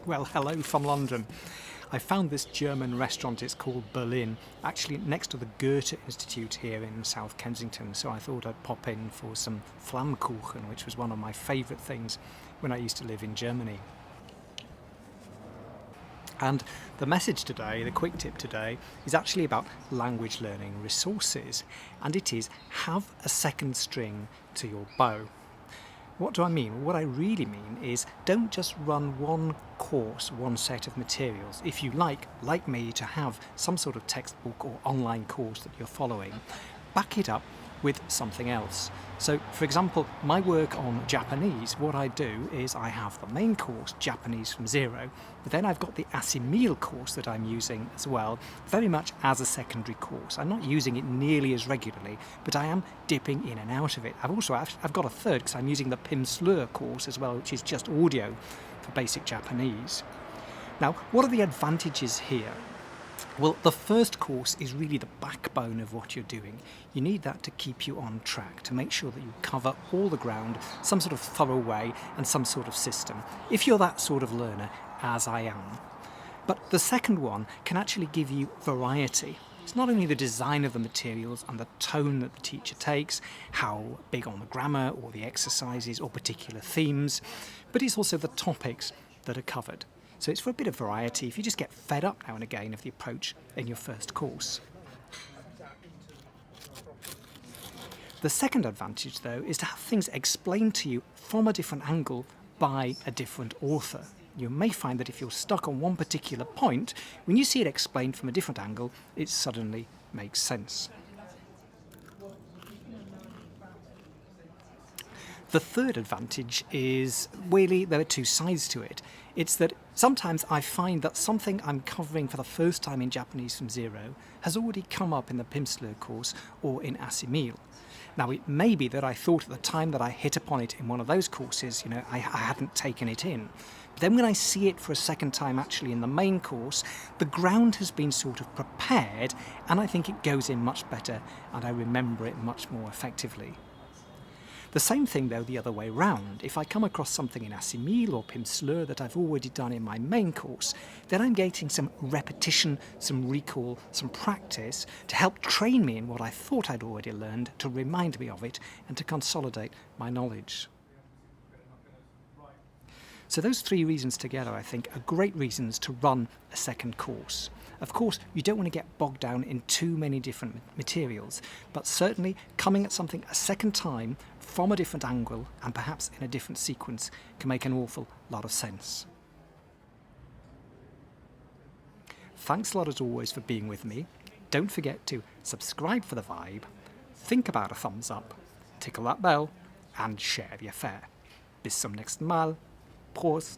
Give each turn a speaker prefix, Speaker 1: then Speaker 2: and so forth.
Speaker 1: Well, hello from London. I found this German restaurant, it's called Berlin, actually next to the Goethe Institute here in South Kensington, so I thought I'd pop in for some Flammkuchen, which was one of my favourite things when I used to live in Germany. And the message today, the quick tip today, is actually about language learning resources, and it is have a second string to your bow. What do I mean? What I really mean is don't just run one course, one set of materials. If you like me, to have some sort of textbook or online course that you're following, back it up with something else. So, for example, my work on Japanese, what I do is I have the main course, Japanese from Zero, but then I've got the Asimil course that I'm using as well, very much as a secondary course. I'm not using it nearly as regularly, but I am dipping in and out of it. I've got a third because I'm using the Pimsleur course as well, which is just audio for basic Japanese. Now, what are the advantages here? Well, the first course is really the backbone of what you're doing. You need that to keep you on track, to make sure that you cover all the ground, some sort of thorough way and some sort of system, if you're that sort of learner, as I am. But the second one can actually give you variety. It's not only the design of the materials and the tone that the teacher takes, how big on the grammar or the exercises or particular themes, but it's also the topics that are covered. So it's for a bit of variety if you just get fed up now and again of the approach in your first course. The second advantage, though, is to have things explained to you from a different angle by a different author. You may find that if you're stuck on one particular point, when you see it explained from a different angle, it suddenly makes sense. The third advantage is, really, there are two sides to it. It's that sometimes I find that something I'm covering for the first time in Japanese from Zero has already come up in the Pimsleur course or in Asimil. Now, it may be that I thought at the time that I hit upon it in one of those courses, I hadn't taken it in. But then when I see it for a second time actually in the main course, the ground has been sort of prepared, and I think it goes in much better and I remember it much more effectively. The same thing, though, the other way round. If I come across something in Asimil or Pimsleur that I've already done in my main course, then I'm getting some repetition, some recall, some practice to help train me in what I thought I'd already learned, to remind me of it, and to consolidate my knowledge. So those three reasons together, I think, are great reasons to run a second course. Of course, you don't want to get bogged down in too many different materials, but certainly coming at something a second time from a different angle and perhaps in a different sequence can make an awful lot of sense. Thanks a lot as always for being with me. Don't forget to subscribe for the vibe, think about a thumbs up, tickle that bell and share the affair. Bis zum nächsten Mal. Prost!